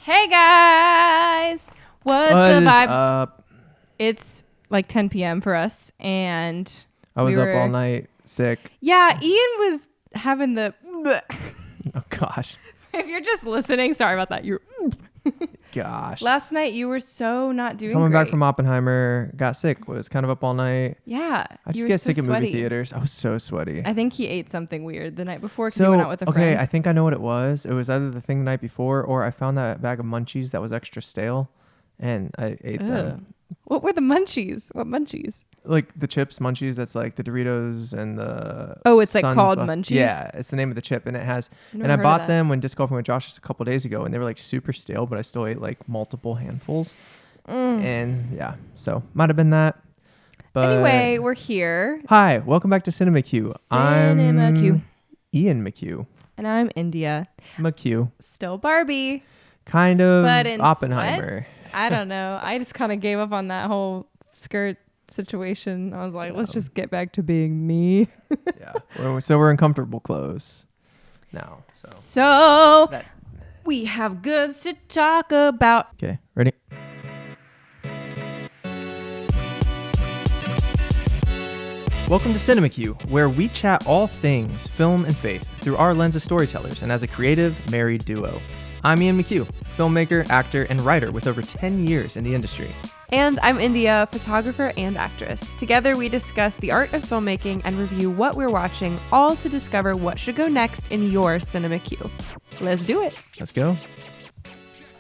Hey guys, what's the vibe? Up? It's like 10 p.m. for us, and I was up all night, sick. Yeah, Ian was having the. Oh gosh. If you're just listening, sorry about that. You're. Gosh. Last night you were so not doing. Coming great. back from Oppenheimer, got sick. Was kind of up all night. Yeah, I just get sick at movie theaters. I was so sweaty. I think he ate something weird the night before because he went out with a friend. Okay, I think I know what it was. It was either the thing the night before, or I found that bag of munchies that was extra stale, and I ate them. What were the munchies? What munchies? Like the chips munchies. That's like the Doritos and the. Oh, it's like called munchies. Yeah, it's the name of the chip, and it has. And I bought them when disc golfing with Josh just a couple days ago, and they were like super stale, but I still ate like multiple handfuls. And yeah, so might have been that. But anyway, we're here. Hi, welcome back to Cinema Q. Cinema Q. Ian McHugh. And I'm India. McHugh. Still Barbie. Kind of but in Oppenheimer. Sweats? I don't know. I just kind of gave up on that whole skirt situation. I was like, let's just get back to being me. Yeah. So we're in comfortable clothes now. So we have goods to talk about. Okay, ready? Welcome to Cinema Q, where we chat all things film and faith through our lens of storytellers and as a creative, married duo. I'm Ian McHugh, filmmaker, actor, and writer with over 10 years in the industry. And I'm India, photographer and actress. Together we discuss the art of filmmaking and review what we're watching, all to discover what should go next in your Cinema Q. Let's do it. Let's go.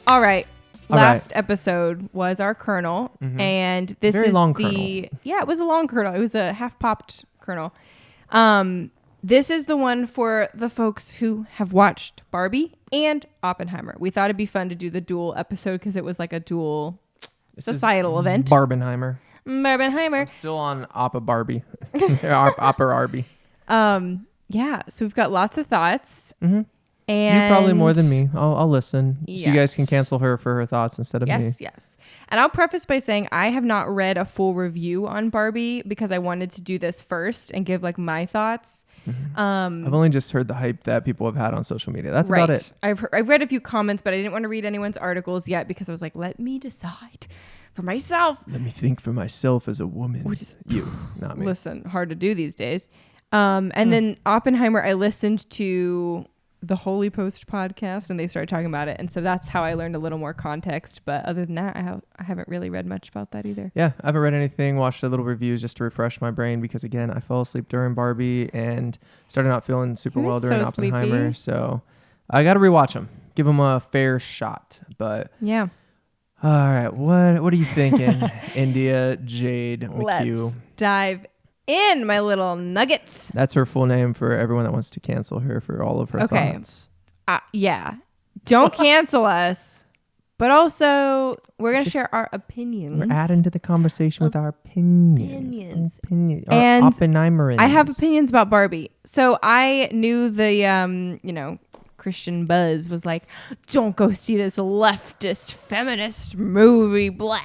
All right. Last episode was our kernel, and this Very is long the kernel. Yeah, it was a long kernel. It was a half popped kernel. This is the one for the folks who have watched Barbie and Oppenheimer. We thought it'd be fun to do the dual episode because it was like a dual societal event. Barbenheimer. Barbenheimer. I'm still on Oppa Barbie. Oppa Barbie. Yeah, so we've got lots of thoughts. Mm-hmm. And you probably more than me. I'll listen. Yes. So you guys can cancel her for her thoughts instead of me. Yes. And I'll preface by saying I have not read a full review on Barbie because I wanted to do this first and give like my thoughts. Mm-hmm. I've only just heard the hype that people have had on social media. That's right. about it. I've read a few comments, but I didn't want to read anyone's articles yet because I was like, let me decide for myself. Let me think for myself as a woman. Which is you, not me. Listen, hard to do these days. And then Oppenheimer, I listened to the Holy Post podcast and they started talking about it. And so that's how I learned a little more context. But other than that, I haven't really read much about that either. Yeah, I haven't read anything, watched a little reviews just to refresh my brain because, again, I fell asleep during Barbie and started not feeling super well during Oppenheimer. Sleepy. So I got to rewatch them, give them a fair shot. But yeah. All right, what are you thinking, India Jade McHugh? Let's dive in, my little nuggets. That's her full name for everyone that wants to cancel her for all of her thoughts. Yeah. Don't cancel us. But also, we're going to share our opinions. We're adding to the conversation with our opinions. And Oppenheimer. I have opinions about Barbie. So I knew the, Christian buzz was like, don't go see this leftist feminist movie, blah.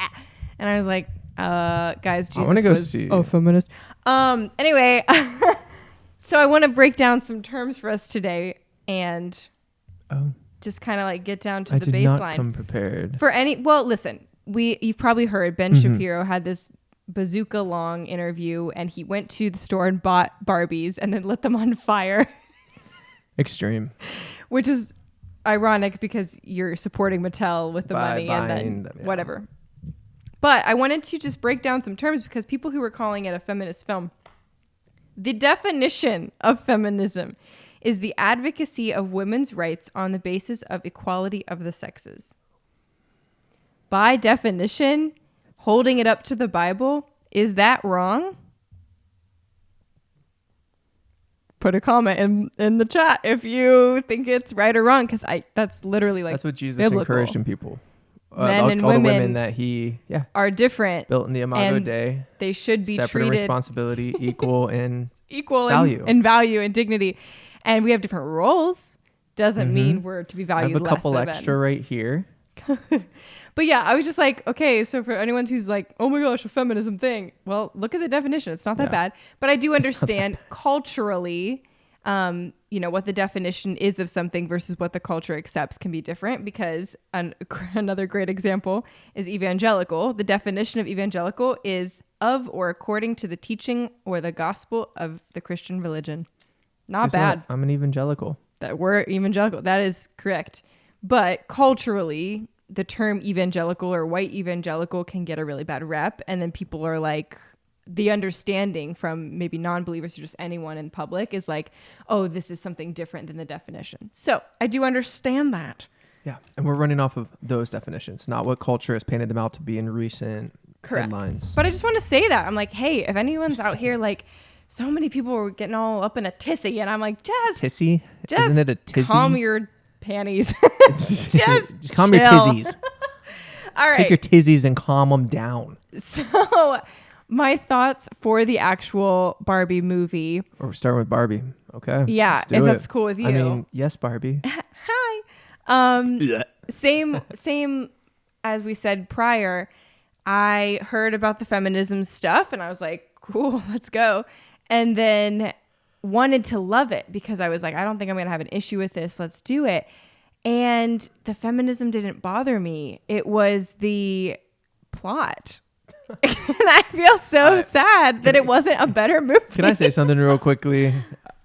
And I was like, guys, Jesus was a feminist. Anyway, so I want to break down some terms for us today and just kind of like get down to the baseline. I did not come prepared. Listen, you've probably heard Ben Shapiro had this bazooka long interview and he went to the store and bought Barbies and then lit them on fire. Extreme. Which is ironic because you're supporting Mattel with the money and then whatever. But I wanted to just break down some terms because people who were calling it a feminist film, the definition of feminism is the advocacy of women's rights on the basis of equality of the sexes. By definition, holding it up to the Bible, is that wrong? Put a comment in the chat if you think it's right or wrong, because that's literally like that's what Jesus biblical. Encouraged in people. Men and all women, the women that he are different. Built in the Imago Dei. They should be separate in treated responsibility, equal in value. In value and dignity. And we have different roles. Doesn't mean we're to be valued less. I have a couple extra right here. But yeah, I was just like, okay, so for anyone who's like, oh my gosh, a feminism thing. Well, look at the definition. It's not that bad. But I do understand culturally, what the definition is of something versus what the culture accepts can be different, because another great example is evangelical. The definition of evangelical is of or according to the teaching or the gospel of the Christian religion. Not bad. I'm an evangelical. That we're evangelical. That is correct. But culturally, the term evangelical or white evangelical can get a really bad rep. And then people are like, the understanding from maybe non-believers or just anyone in public is like, oh, this is something different than the definition. So I do understand that. Yeah. And we're running off of those definitions, not what culture has painted them out to be in recent headlines. But I just want to say that. I'm like, hey, if anyone's out here, like, so many people were getting all up in a tissy, and I'm like, just isn't it a tizzy? Calm your panties. just calm your tizzies. All right. Take your tizzies and calm them down. So my thoughts for the actual Barbie movie. Or start with Barbie. Okay. Yeah, if that's cool with you. I mean, yes, Barbie. Hi. Same as we said prior. I heard about the feminism stuff and I was like, cool, let's go. And then wanted to love it because I was like, I don't think I'm going to have an issue with this. Let's do it. And the feminism didn't bother me. It was the plot. And I feel so sad that it wasn't a better movie. Can I say something real quickly?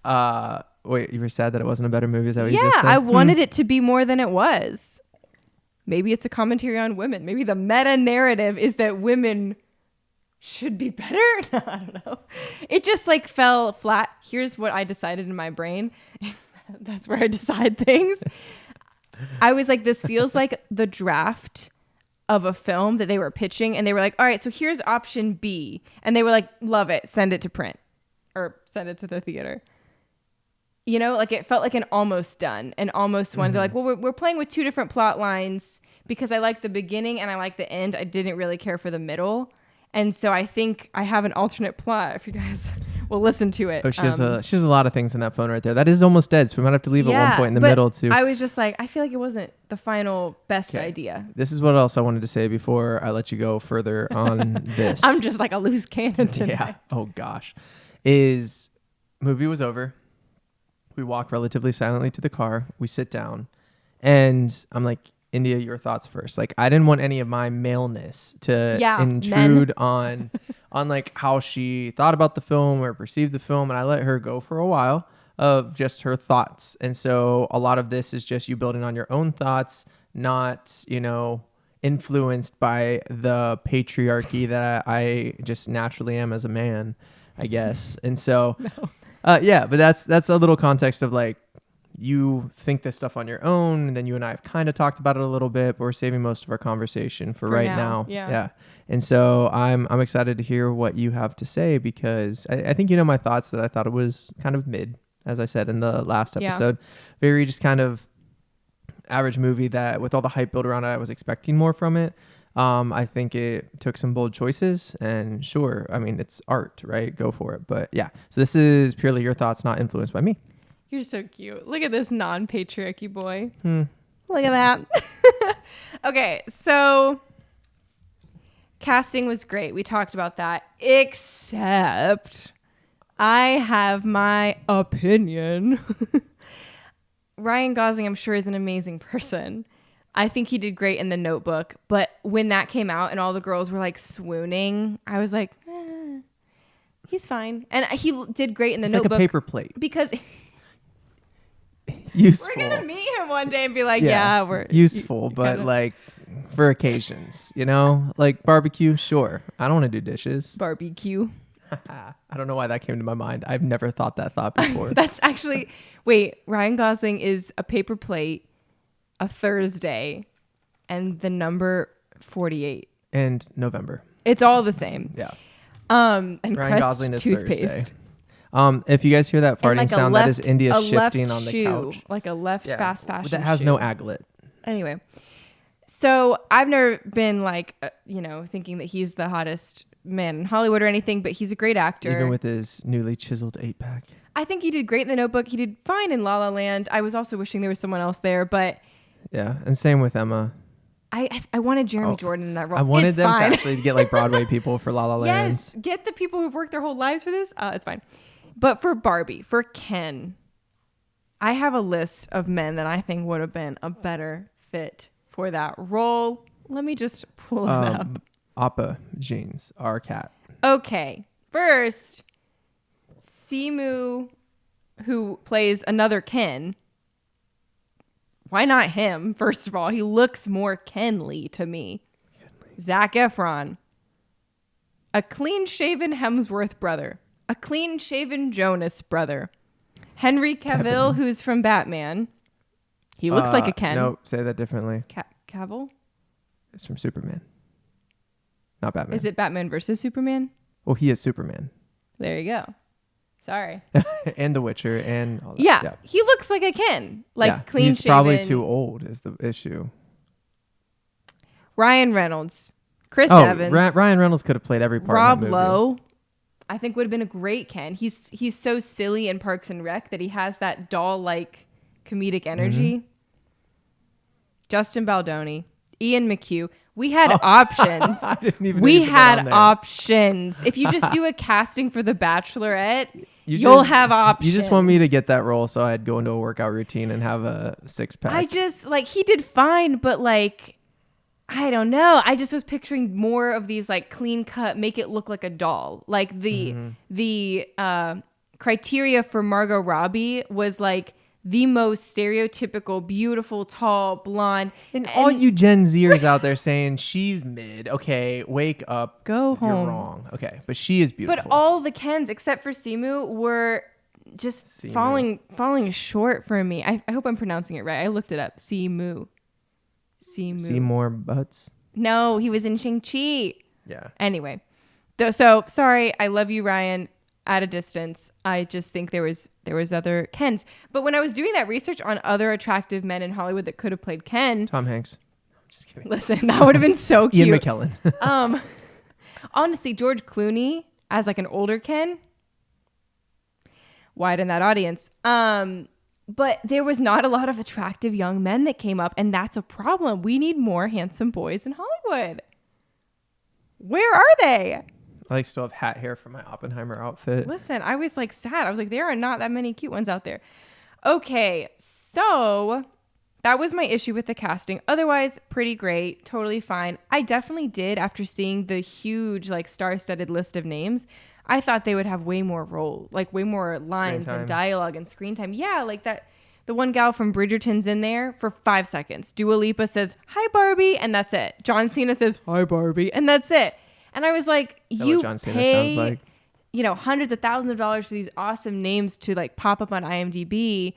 Wait, you were sad that it wasn't a better movie? Is that what you just said? Yeah, I wanted it to be more than it was. Maybe it's a commentary on women. Maybe the meta narrative is that women should be better. No, I don't know. It just like fell flat. Here's what I decided in my brain. That's where I decide things. I was like, this feels like the draft of a film that they were pitching, and they were like, all right, so here's option B. And they were like, love it. Send it to print or send it to the theater. You know, like it felt like an almost done, an almost one. Mm-hmm. They're like, well, we're playing with two different plot lines because I like the beginning and I like the end. I didn't really care for the middle. And so I think I have an alternate plot if you guys will listen to it. Oh, she has a lot of things in that phone right there. That is almost dead, so we might have to leave at one point in the middle too. I was just like, I feel like it wasn't the final best idea. This is what else I wanted to say before I let you go further on this. I'm just like a loose cannon tonight. Yeah. Oh gosh. Movie was over. We walk relatively silently to the car. We sit down, and I'm like, India, your thoughts first. Like, I didn't want any of my maleness to intrude on like how she thought about the film or perceived the film, and I let her go for a while of just her thoughts. And so a lot of this is just you building on your own thoughts, not, influenced by the patriarchy that I just naturally am as a man, I guess. And so but that's a little context of like, you think this stuff on your own, and then you and I have kind of talked about it a little bit, but we're saving most of our conversation for right now. Yeah. And so I'm excited to hear what you have to say, because I think my thoughts, that I thought it was kind of mid, as I said in the last episode. Very just kind of average movie that with all the hype built around it, I was expecting more from it. I think it took some bold choices, and sure, I mean, it's art, right? Go for it. But yeah, so this is purely your thoughts, not influenced by me. You're so cute. Look at this non-patriarchy boy. Look at that. Okay, so casting was great. We talked about that. Except I have my opinion. Ryan Gosling, I'm sure, is an amazing person. I think he did great in The Notebook. But when that came out and all the girls were like swooning, I was like, he's fine. And he did great in The Notebook. Like a paper plate. Because... useful. We're gonna meet him one day and be like, yeah we're useful, but like for occasions, like barbecue. Sure, I don't want to do dishes. Barbecue. I don't know why that came to my mind. I've never thought that thought before. That's actually Ryan Gosling is a paper plate, a Thursday, and the number 48 and November. It's all the same. Yeah. And Ryan Crest Gosling is toothpaste. Thursday. If you guys hear that farting sound, that is India shifting on the couch. Like a left fast fashion that has shoe. no aglet. Anyway, so I've never been like, thinking that he's the hottest man in Hollywood or anything, but he's a great actor. Even with his newly chiseled 8-pack. I think he did great in The Notebook. He did fine in La La Land. I was also wishing there was someone else there, but... Yeah, and same with Emma. I wanted Jeremy Jordan in that role. I wanted them to actually get like Broadway people for La La Land. Yes, get the people who've worked their whole lives for this. It's fine. But for Barbie, for Ken, I have a list of men that I think would have been a better fit for that role. Let me just pull it up. Appa jeans, our cat. Okay. First, Simu, who plays another Ken. Why not him? First of all, he looks more Kenly to me. Zac Efron. A clean-shaven Hemsworth brother. A clean-shaven Jonas brother. Henry Cavill, who's from Batman. He looks like a Ken. No, say that differently. Cavill? It's from Superman. Not Batman. Is it Batman versus Superman? Well, he is Superman. There you go. Sorry. And The Witcher and all that. Yeah, he looks like a Ken. Like clean-shaven. He's probably too old is the issue. Ryan Reynolds. Chris Evans. Ryan Reynolds could have played every part Rob in that movie. Lowe. I think would have been a great Ken. He's so silly in Parks and Rec that he has that doll-like comedic energy. Mm-hmm. Justin Baldoni. Ian McHugh. We had options. I didn't even we had options. If you just do a casting for The Bachelorette, you'll have options. You just want me to get that role so I'd go into a workout routine and have a six-pack. I just, like, he did fine, but, like, I don't know. I just was picturing more of these, like, clean-cut, make it look like a doll. Like, the criteria for Margot Robbie was, like, the most stereotypical, beautiful, tall, blonde. And all you Gen Zers out there saying she's mid. Okay, wake up. Go home. You're wrong. Okay, but she is beautiful. But all the Kens, except for Simu, were just falling short for me. I hope I'm pronouncing it right. I looked it up. Simu. Seymour Butts? No, he was in Shang-Chi. Yeah. Anyway. So, sorry. I love you, Ryan. At a distance, I just think there was other Kens. But when I was doing that research on other attractive men in Hollywood that could have played Ken, Tom Hanks. Just kidding. Listen, that would have been so cute. Ian McKellen. Honestly, George Clooney as like an older Ken, widen that audience. But there was not a lot of attractive young men that came up, and that's a problem. We need more handsome boys in Hollywood. Where are they? I like still have hat hair for my Oppenheimer outfit. Listen, I was like sad. I was like, there are not that many cute ones out there. Okay, so that was my issue with the casting. Otherwise, pretty great. Totally fine. I definitely did, after seeing the huge, like, star-studded list of names, I thought they would have way more way more lines and dialogue and screen time. Yeah, like that. The one gal from Bridgerton's in there for 5 seconds. Dua Lipa says, "Hi, Barbie," and that's it. John Cena says, "Hi, Barbie," and that's it. And I was like, you pay, hundreds of thousands of dollars for these awesome names to like pop up on IMDb,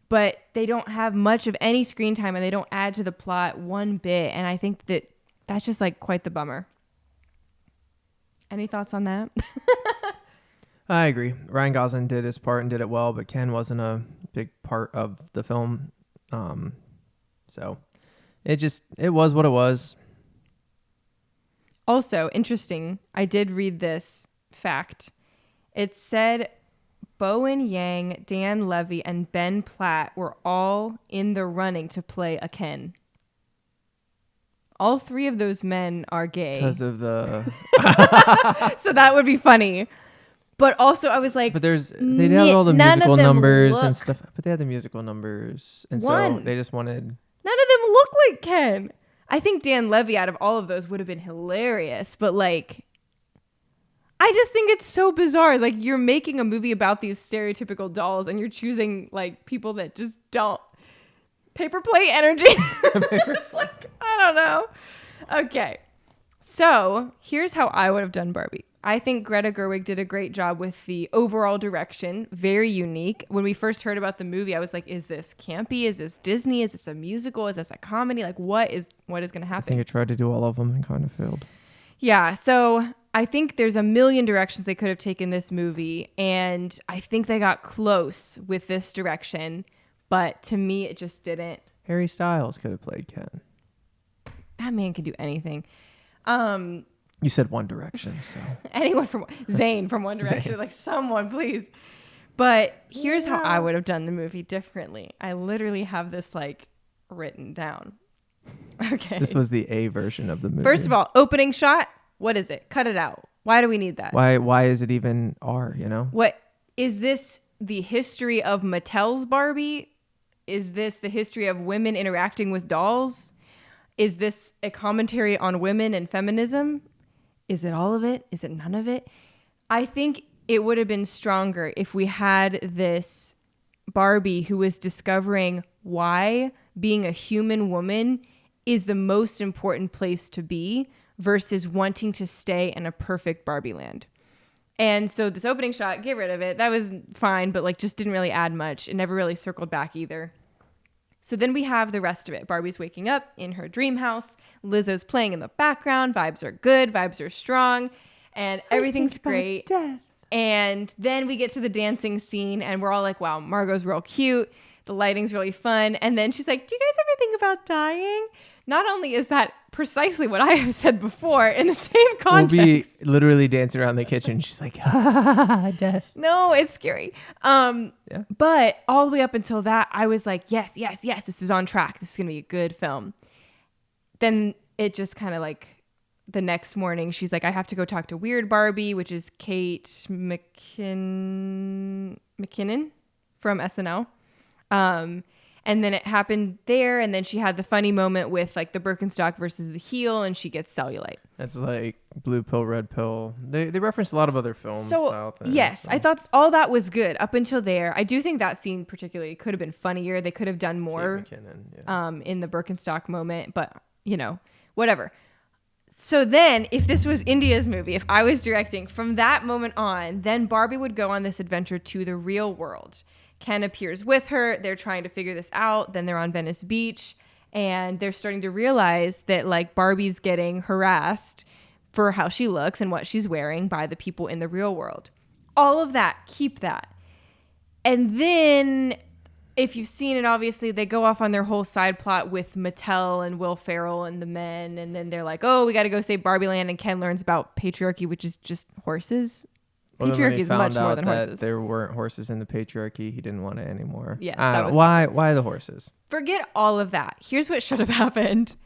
but they don't have much of any screen time and they don't add to the plot one bit. And I think that's just like quite the bummer. Any thoughts on that? I agree. Ryan Gosling did his part and did it well, but Ken wasn't a big part of the film. So it was what it was. Also, interesting, I did read this fact. It said Bowen Yang, Dan Levy, and Ben Platt were all in the running to play a Ken. All three of those men are gay. Because of the... So that would be funny. But also, I was like... But they have all the musical numbers and stuff. But they had the musical numbers. And so they just wanted... None of them look like Ken. I think Dan Levy out of all of those would have been hilarious, but like, I just think it's so bizarre. It's like you're making a movie about these stereotypical dolls and you're choosing like people that just don't. Paper plate energy. It's like, I don't know. Okay. So here's how I would have done Barbie. I think Greta Gerwig did a great job with the overall direction. Very unique. When we first heard about the movie, I was like, is this campy? Is this Disney? Is this a musical? Is this a comedy? Like, what is going to happen? I think it tried to do all of them and kind of failed. Yeah. So I think there's a million directions they could have taken this movie. And I think they got close with this direction. But to me, it just didn't. Harry Styles could have played Ken. That man could do anything. You said One Direction, so. Anyone from Zayn from One Direction, like someone, please. But here's how I would have done the movie differently. I literally have this like written down. Okay. This was the A version of the movie. First of all, opening shot. What is it? Cut it out. Why do we need that? Why is it even R? You know. What is this? The history of Mattel's Barbie Is this the history of women interacting with dolls? Is this a commentary on women and feminism? Is it all of it? Is it none of it? I think it would have been stronger if we had this Barbie who was discovering why being a human woman is the most important place to be versus wanting to stay in a perfect Barbie land. And so this opening shot, get rid of it. That was fine, but like just didn't really add much. It never really circled back either. So then we have the rest of it. Barbie's waking up in her dream house. Lizzo's playing in the background. Vibes are good. Vibes are strong. And everything's great. And then we get to the dancing scene and we're all like, wow, Margot's real cute. The lighting's really fun. And then she's like, do you guys ever think about dying? Not only is that precisely what I have said before in the same context. We'll be literally dancing around the kitchen. She's like, death. No, it's scary. But all the way up until that, I was like, yes, this is on track. This is going to be a good film. Then it just kind of like the next morning, she's like, I have to go talk to Weird Barbie, which is Kate McKinnon from SNL. And then it happened there, and then she had the funny moment with like the Birkenstock versus the heel, and she gets cellulite. That's like blue pill, red pill. They reference a lot of other films. So yes, I thought all that was good up until there. I do think that scene particularly could have been funnier. They could have done more in the Birkenstock moment, but you know, whatever. So then if this was India's movie, if I was directing from that moment on, then Barbie would go on this adventure to the real world. Ken appears with her. They're trying to figure this out. Then they're on Venice Beach and they're starting to realize that like Barbie's getting harassed for how she looks and what she's wearing by the people in the real world. All of that, keep that. And then if you've seen it, obviously they go off on their whole side plot with Mattel and Will Ferrell and the men. And then they're like, oh, we got to go save Barbie Land. And Ken learns about patriarchy, which is just horses. Patriarchy is much more than horses. There weren't horses in the patriarchy. He didn't want it anymore. Yes, why the horses? Forget all of that. Here's what should have happened.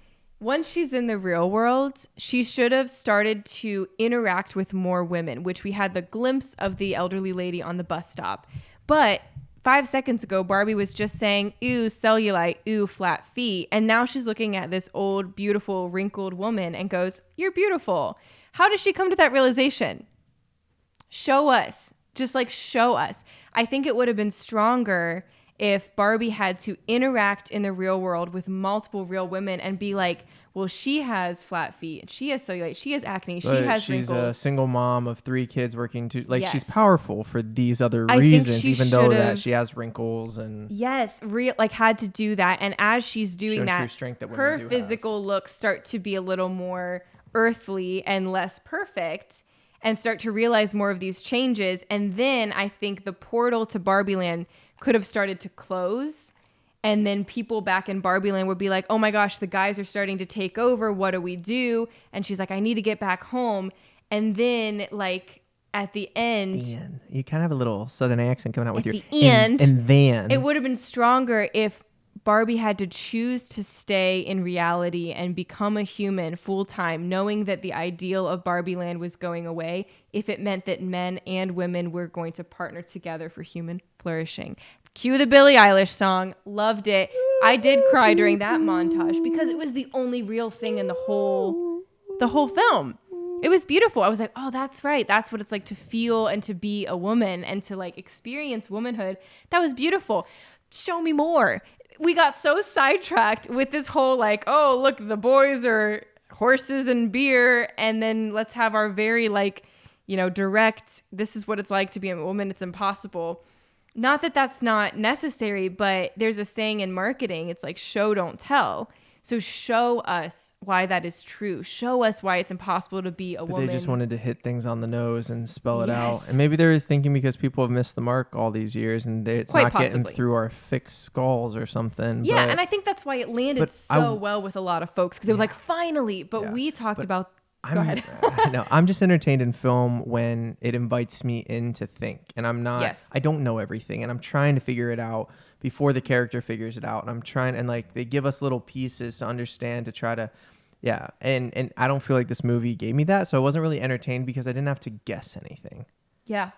Once she's in the real world, she should have started to interact with more women, which we had the glimpse of the elderly lady on the bus stop. But 5 seconds ago, Barbie was just saying, ooh, cellulite, ooh, flat feet. And now she's looking at this old, beautiful, wrinkled woman and goes, you're beautiful. How does she come to that realization? Show us. Just like show us. I think it would have been stronger if Barbie had to interact in the real world with multiple real women and be like, well, she has flat feet. She has cellulite. She has acne. She has wrinkles. She's a single mom of 3 kids working Yes. She's powerful for these other reasons, even though that she has wrinkles and yes, had to do that. And as she's doing that, her physical looks start to be a little more earthly and less perfect. And start to realize more of these changes. And then I think the portal to Barbie Land could have started to close. And then people back in Barbie Land would be like, oh my gosh, the guys are starting to take over. What do we do? And she's like, I need to get back home. And then like at the end. You kind of have a little southern accent coming out with your end. And then. It would have been stronger if Barbie had to choose to stay in reality and become a human full time, knowing that the ideal of Barbie Land was going away if it meant that men and women were going to partner together for human flourishing. Cue the Billie Eilish song. Loved it. I did cry during that montage because it was the only real thing in the whole film. It was beautiful. I was like, oh, that's right. That's what it's like to feel and to be a woman and to like experience womanhood. That was beautiful. Show me more. We got so sidetracked with this whole like, oh, look, the boys are horses and beer. And then let's have our very like, direct, this is what it's like to be a woman. It's impossible. Not that that's not necessary, but there's a saying in marketing. It's like show, don't tell. So show us why that is true. Show us why it's impossible to be a woman. They just wanted to hit things on the nose and spell it out. And maybe they were thinking because people have missed the mark all these years and it's not getting through our thick skulls or something. Yeah, and I think that's why it landed so well with a lot of folks because they were like, finally. But we talked about... Go ahead. No, I'm just entertained in film when it invites me in to think. And I'm not... Yes. I don't know everything and I'm trying to figure it out before the character figures it out. And I'm trying, and like they give us little pieces to understand, to try to, and I don't feel like this movie gave me that. So I wasn't really entertained because I didn't have to guess anything. Yeah,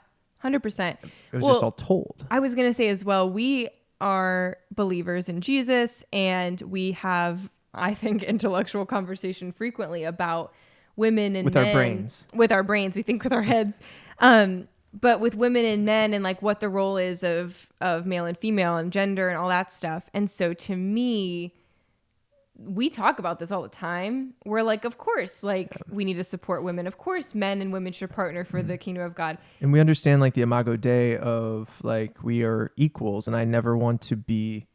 100%. It was just all told. I was going to say as well, we are believers in Jesus, and we have, I think, intellectual conversation frequently about women and with men. Our brains. With our brains. We think with our heads. But with women and men and like what the role is of male and female and gender and all that stuff. And so to me, we talk about this all the time. We're like, of course, like we need to support women. Of course, men and women should partner for the kingdom of God. And we understand like the Imago Dei of like we are equals, and I never want to be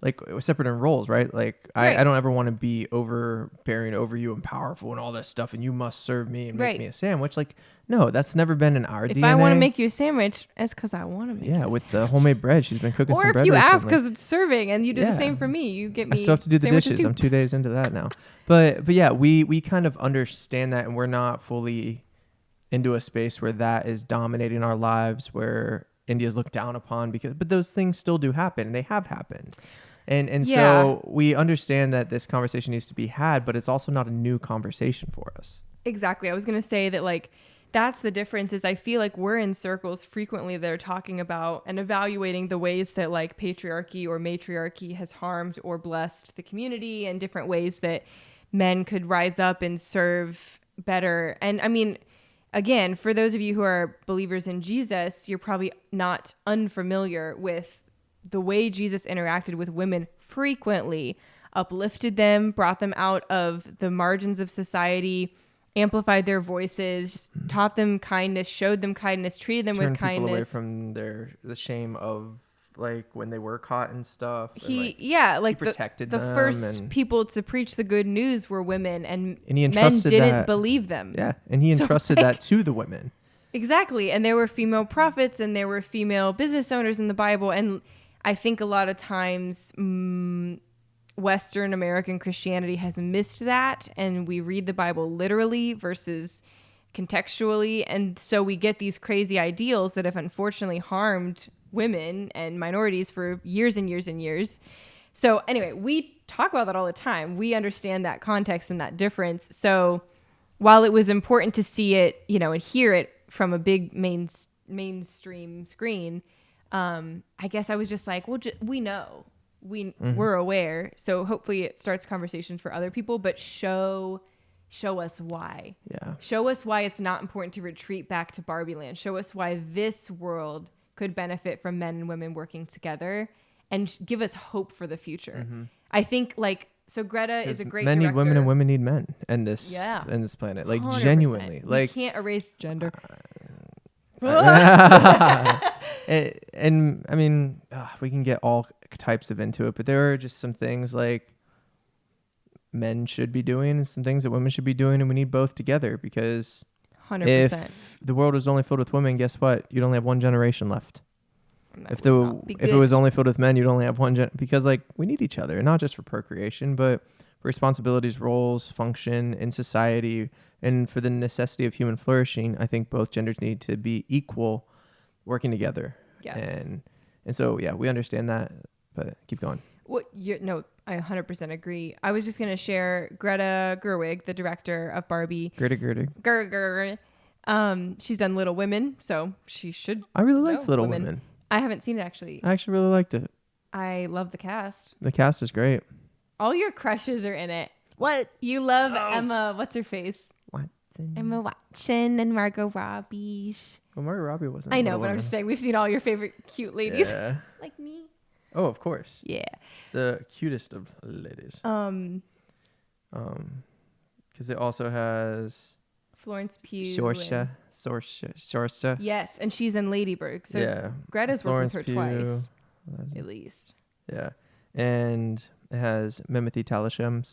like separate in roles, right? Like I don't ever want to be overbearing over you and powerful and all this stuff, and you must serve me and make me a sandwich. Like, no, that's never been in our DNA. If I want to make you a sandwich, it's because I want to make you a sandwich. Yeah, with the homemade bread. She's been cooking some bread recently. Or if you recently. ask because it's serving, and you do the same for me. You get me. I still have to do the dishes. Too. I'm 2 days into that now. But yeah, we kind of understand that, and we're not fully into a space where that is dominating our lives, where India's looked down upon, but those things still do happen, and they have happened. And so we understand that this conversation needs to be had, but it's also not a new conversation for us. Exactly. I was going to say that like that's the difference is I feel like we're in circles frequently that are talking about and evaluating the ways that like patriarchy or matriarchy has harmed or blessed the community and different ways that men could rise up and serve better. And I mean, again, for those of you who are believers in Jesus, you're probably not unfamiliar with the way Jesus interacted with women frequently, uplifted them, brought them out of the margins of society, amplified their voices, taught them kindness, showed them kindness, treated them with kindness. Turned people away from the shame of like when they were caught and stuff. He protected the them. first people to preach the good news were women, and he entrusted men didn't believe them. Yeah, and he entrusted that to the women. Exactly, and there were female prophets and there were female business owners in the Bible, and I think a lot of times Western American Christianity has missed that, and we read the Bible literally versus contextually, and so we get these crazy ideals that have unfortunately harmed women and minorities for years and years and years. So anyway, we talk about that all the time. We understand that context and that difference. So while it was important to see it, and hear it from a big mainstream screen, I guess I was just like, well, we know, we're aware. So hopefully it starts conversations for other people, but show us why. Yeah. Show us why it's not important to retreat back to Barbie land. Show us why this world could benefit from men and women working together, and give us hope for the future. Mm-hmm. I think so Greta is a great men director. Need women and women need men in this planet. Like 100%. Genuinely. Like you can't erase gender. And I mean, we can get all types of into it, but there are just some things like men should be doing and some things that women should be doing, and we need both together, because 100%. If the world was only filled with women, guess what? You'd only have one generation left. If it was only filled with men, you'd only have one because we need each other, not just for procreation, but for responsibilities, roles, function in society, and for the necessity of human flourishing. I think both genders need to be equal, working together. Yes. And so we understand that, but keep going. I 100% agree. I was just going to share Greta Gerwig, the director of Barbie. Greta Gerwig. She's done Little Women, so she should. I really liked Little Women. I haven't seen it actually. I actually really liked it. I love the cast. The cast is great. All your crushes are in it. What? You love Emma. What's her face? Watson. Emma Watson and Margot Robbie. Well, Margot Robbie wasn't. I know, but I'm just saying we've seen all your favorite cute ladies. Yeah. Like me. Oh, of course. Yeah. The cutest of ladies. Because it also has Florence Pugh. Saoirse. Yes, and she's in Lady Bird. So Greta's worked with her twice, at least. Yeah, and it has Timothy Talisham.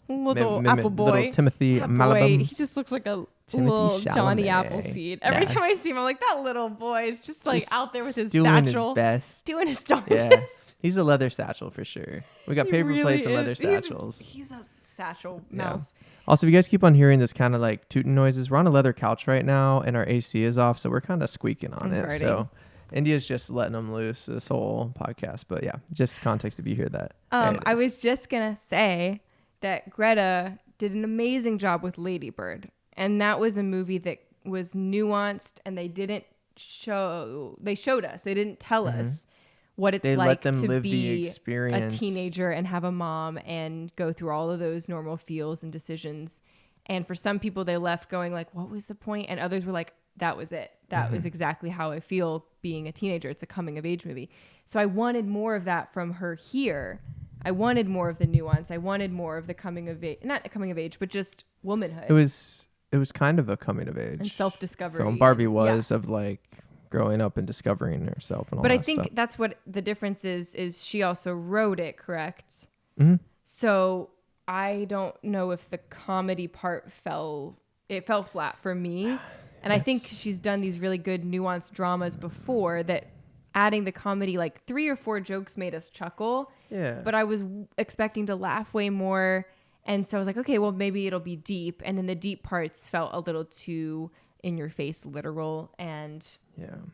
Little apple boy. Little Timothy Malabum. He just looks like a little Johnny Appleseed. Every time I see him, I'm like, that little boy is just out there with his satchel. Doing his darndest. Yeah. He's a leather satchel for sure. We got paper plates and leather satchels. He's a satchel mouse. Also, if you guys keep on hearing this kind of tooting noises, we're on a leather couch right now and our AC is off, so we're kind of squeaking on it. So India's just letting them loose this whole podcast. But just context if you hear that. I was just going to say that Greta did an amazing job with Lady Bird. And that was a movie that was nuanced, and they showed us, they didn't tell us what it's they like let them to live be the experience. a teenager and have a mom and go through all of those normal feels and decisions. And for some people, they left going like, what was the point? And others were like, that was it. That was exactly how I feel being a teenager. It's a coming of age movie. So I wanted more of that from her here. I wanted more of the nuance. I wanted more of the coming of age, not a coming of age, but just womanhood. It was kind of a coming of age and self-discovery. film. Barbie was of like growing up and discovering herself and all but that I think stuff. that's what the difference is she also wrote it, correct? Mm-hmm. So I don't know if the comedy part fell flat for me. And I think she's done these really good nuanced dramas before that adding the comedy, like 3 or 4 jokes made us chuckle. Yeah. But I was expecting to laugh way more. And so I was like, okay, well, maybe it'll be deep. And then the deep parts felt a little too in your face, literal. And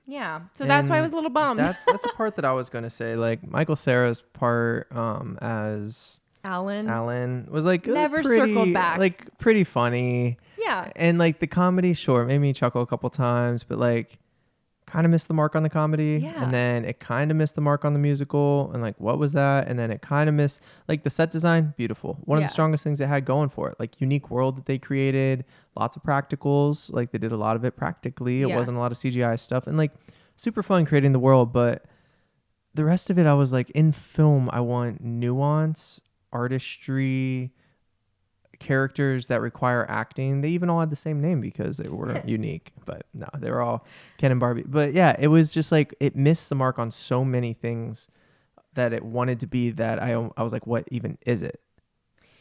yeah. So that's why I was a little bummed. That's the part that I was going to say. Like Michael Cera's part as Alan was like never pretty, circled back. like pretty funny. Yeah. And like the comedy, sure, made me chuckle a couple times, but like kind of missed the mark on the comedy. Yeah. And then it kind of missed the mark on the musical. And like, what was that? And then it kind of missed like the set design. Beautiful. One of the strongest things it had going for it. Like unique world that they created. Lots of practicals. Like they did a lot of it practically. It wasn't a lot of CGI stuff. And like super fun creating the world. But the rest of it, I was like, in film, I want nuance, artistry, characters that require acting. They even all had the same name because they were unique, but no, they were all Ken and Barbie. But yeah, it was just like it missed the mark on so many things that it wanted to be, that I was like, what even is it?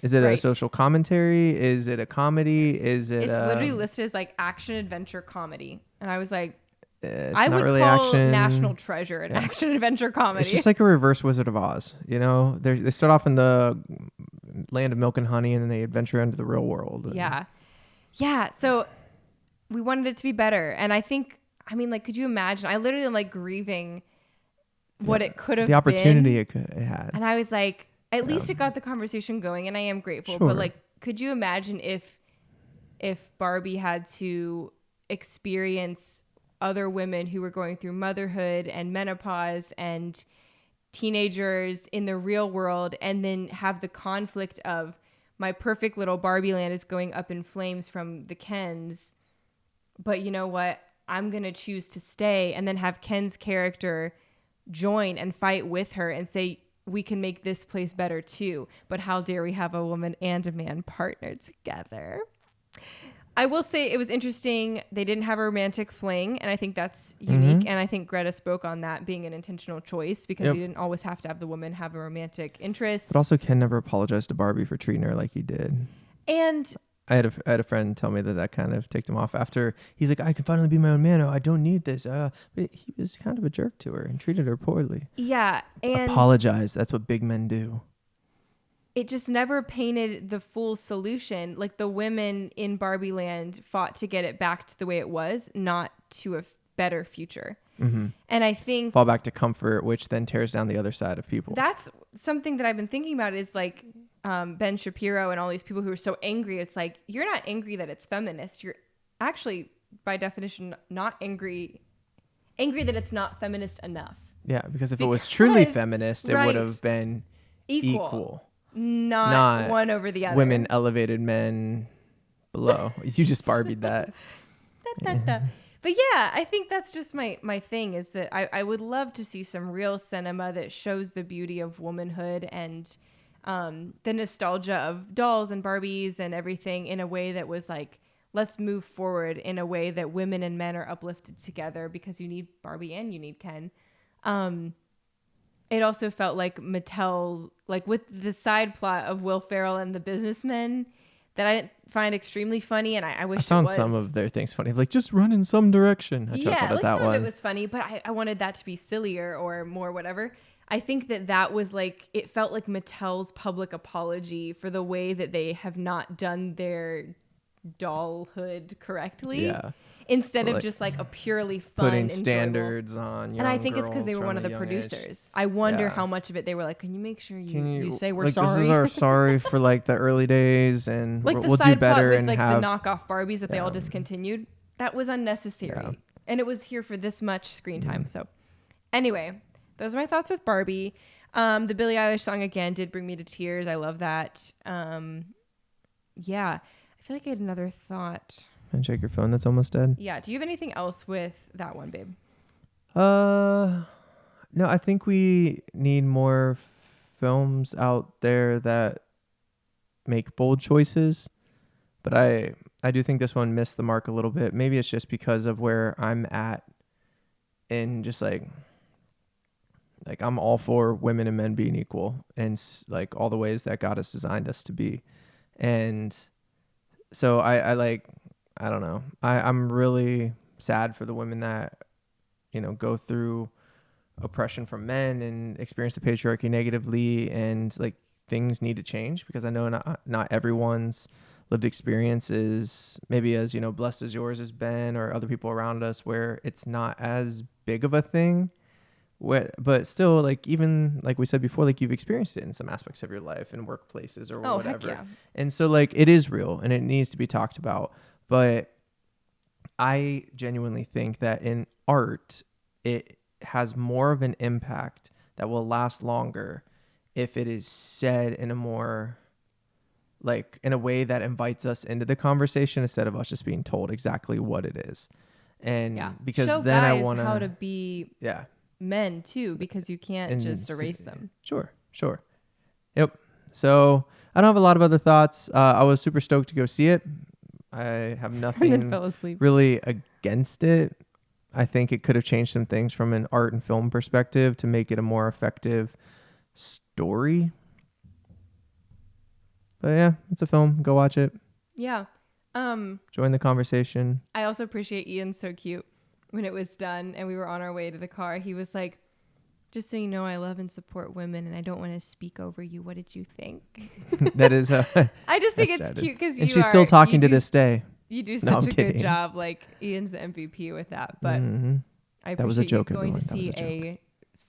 Is it a social commentary? Is it a comedy? Is it? It's literally listed as like action adventure comedy, and I was like, I would really call action. National Treasure an action adventure comedy. It's just like a reverse Wizard of Oz. You know, they start off in the land of milk and honey, and then they adventure into the real world. Yeah. So we wanted it to be better, and I think, I mean, like, could you imagine? I literally am like grieving what it could have been. The opportunity it had. And I was like, at least it got the conversation going, and I am grateful. Sure. But like, could you imagine if Barbie had to experience other women who were going through motherhood and menopause and teenagers in the real world, and then have the conflict of my perfect little Barbie land is going up in flames from the Kens, but you know what? I'm going to choose to stay, and then have Ken's character join and fight with her and say, we can make this place better too. But how dare we have a woman and a man partnered together? I will say it was interesting. They didn't have a romantic fling, and I think that's unique. And I think Greta spoke on that being an intentional choice, because you didn't always have to have the woman have a romantic interest. But also, Ken never apologized to Barbie for treating her like he did. And I had a friend tell me that kind of ticked him off. After he's like, I can finally be my own man. Oh, I don't need this. But he was kind of a jerk to her and treated her poorly. Yeah, and apologize. That's what big men do. It just never painted the full solution. Like, the women in Barbie Land fought to get it back to the way it was, not to a better future. And I think fall back to comfort, which then tears down the other side of people. That's something that I've been thinking about, is like Ben Shapiro and all these people who are so angry. It's like, you're not angry that it's feminist. You're actually, by definition, not angry that it's not feminist enough. Yeah, because if it was truly feminist, it would have been equal. Not one over the other. Women elevated, men below. You just Barbied that. But yeah, I think that's just my thing, is that I would love to see some real cinema that shows the beauty of womanhood and the nostalgia of dolls and Barbies and everything in a way that was like, let's move forward in a way that women and men are uplifted together, because you need Barbie and you need Ken. It also felt like Mattel, like with the side plot of Will Ferrell and the businessmen, that I didn't find extremely funny, and I wish I found it was. some of their things funny, like just run in some direction. I chuckled at that some one. of it was funny, but I wanted that to be sillier or more whatever. I think that was like, it felt like Mattel's public apology for the way that they have not done their dollhood correctly. Yeah. Instead of just like a purely fun, putting enjoyable standards on young And I think it's because girls they were one of the from a young producers. age. I wonder how much of it they were like, can you make sure you say we're like, sorry? This is our sorry for like the early days, and like we'll the do side better plot with and like have the knockoff Barbies that they all discontinued. That was unnecessary. And it was here for this much screen time. So anyway, those are my thoughts with Barbie. The Billie Eilish song again did bring me to tears. I love that. Yeah, I feel like I had another thought. And check your phone. That's almost dead. Yeah. Do you have anything else with that one, babe? No, I think we need more films out there that make bold choices. But I do think this one missed the mark a little bit. Maybe it's just because of where I'm at in just like I'm all for women and men being equal and like all the ways that God has designed us to be. And so I don't know. I'm really sad for the women that, go through oppression from men and experience the patriarchy negatively, and like things need to change, because I know not everyone's lived experience is maybe as, blessed as yours has been, or other people around us where it's not as big of a thing. But still, like, even like we said before, like you've experienced it in some aspects of your life in workplaces or whatever. Heck yeah. And so like it is real and it needs to be talked about. But I genuinely think that in art, it has more of an impact that will last longer if it is said in a more like in a way that invites us into the conversation instead of us just being told exactly what it is. And because show then guys I want to how to be men too, because you can't just erase them. Sure. Yep. So I don't have a lot of other thoughts. I was super stoked to go see it. I have nothing fell asleep. really against it. I think it could have changed some things from an art and film perspective to make it a more effective story. But yeah, it's a film. Go watch it. Yeah. Join the conversation. I also appreciate Ian's so cute. When it was done and we were on our way to the car, he was like, just so you know, I love and support women and I don't want to speak over you. What did you think? That is I just think it's cute because and she's still talking to this day. You do such a good job. Like Ian's the MVP with that. But I appreciate that was a joke, you going everyone. to see a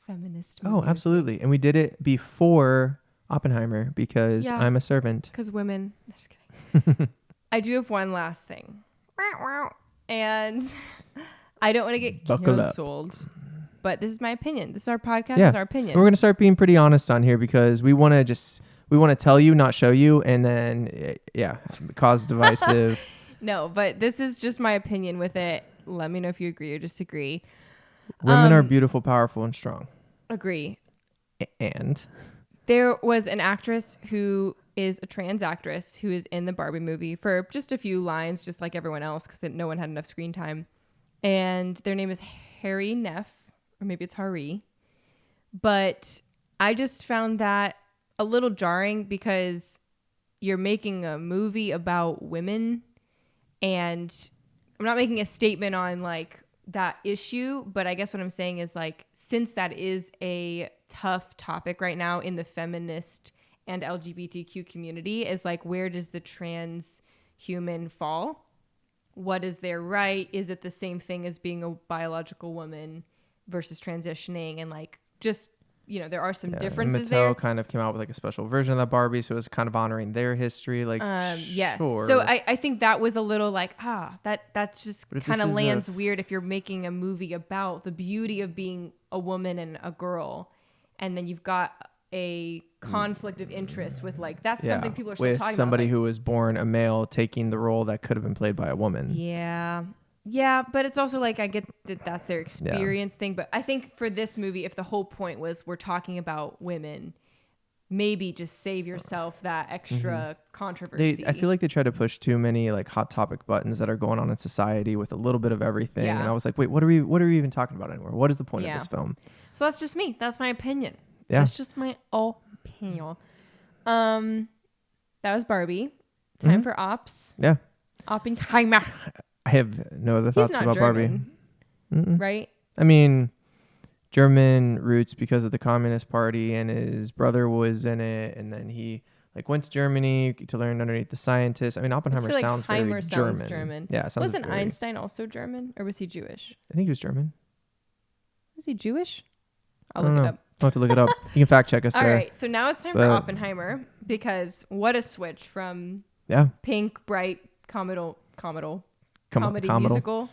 feminist movie. Oh, absolutely. And we did it before Oppenheimer because I'm a servant. Because women. Just kidding. I do have one last thing. And I don't want to get canceled, but this is my opinion. This is our podcast. This is our opinion. And we're going to start being pretty honest on here because we want to tell you, not show you, and then, cause divisive. No, but this is just my opinion with it. Let me know if you agree or disagree. Women are beautiful, powerful, and strong. Agree. And there was an actress who is a trans actress who is in the Barbie movie for just a few lines, just like everyone else, because no one had enough screen time. And their name is Harry Neff, or maybe it's Hari. But I just found that a little jarring because you're making a movie about women, and I'm not making a statement on like that issue, but I guess what I'm saying is like, since that is a tough topic right now in the feminist and LGBTQ community, is like, where does the trans human fall? What is their right? Is it the same thing as being a biological woman versus transitioning? And like, just, there are some differences there. Mattel kind of came out with like a special version of that Barbie, so it was kind of honoring their history. Like, yes. Sure. So I think that was a little like, that's just kind of lands weird if you're making a movie about the beauty of being a woman and a girl, and then you've got a conflict of interest with like, that's something people are still talking about. With somebody who was born a male taking the role that could have been played by a woman. Yeah, but it's also like, I get that that's their experience thing. But I think for this movie, if the whole point was we're talking about women, maybe just save yourself that extra controversy. I feel like they try to push too many like hot topic buttons that are going on in society with a little bit of everything. Yeah. And I was like, wait, what are we even talking about anymore? What is the point of this film? So that's just me. That's my opinion. Yeah. That's just my opinion. That was Barbie. Time for Ops. Yeah. Oppenheimer. I have no other thoughts about German, Barbie. Right? I mean, German roots because of the Communist Party, and his brother was in it, and then he like went to Germany to learn underneath the scientists. I mean, Oppenheimer sounds very German. Yeah, sounds Wasn't Einstein also German, or was he Jewish? I think he was German. Was he Jewish? I'll look it up. I'll have to look it up. You can fact check us there. All right, so now it's time for Oppenheimer, because what a switch from pink, bright, comedy musical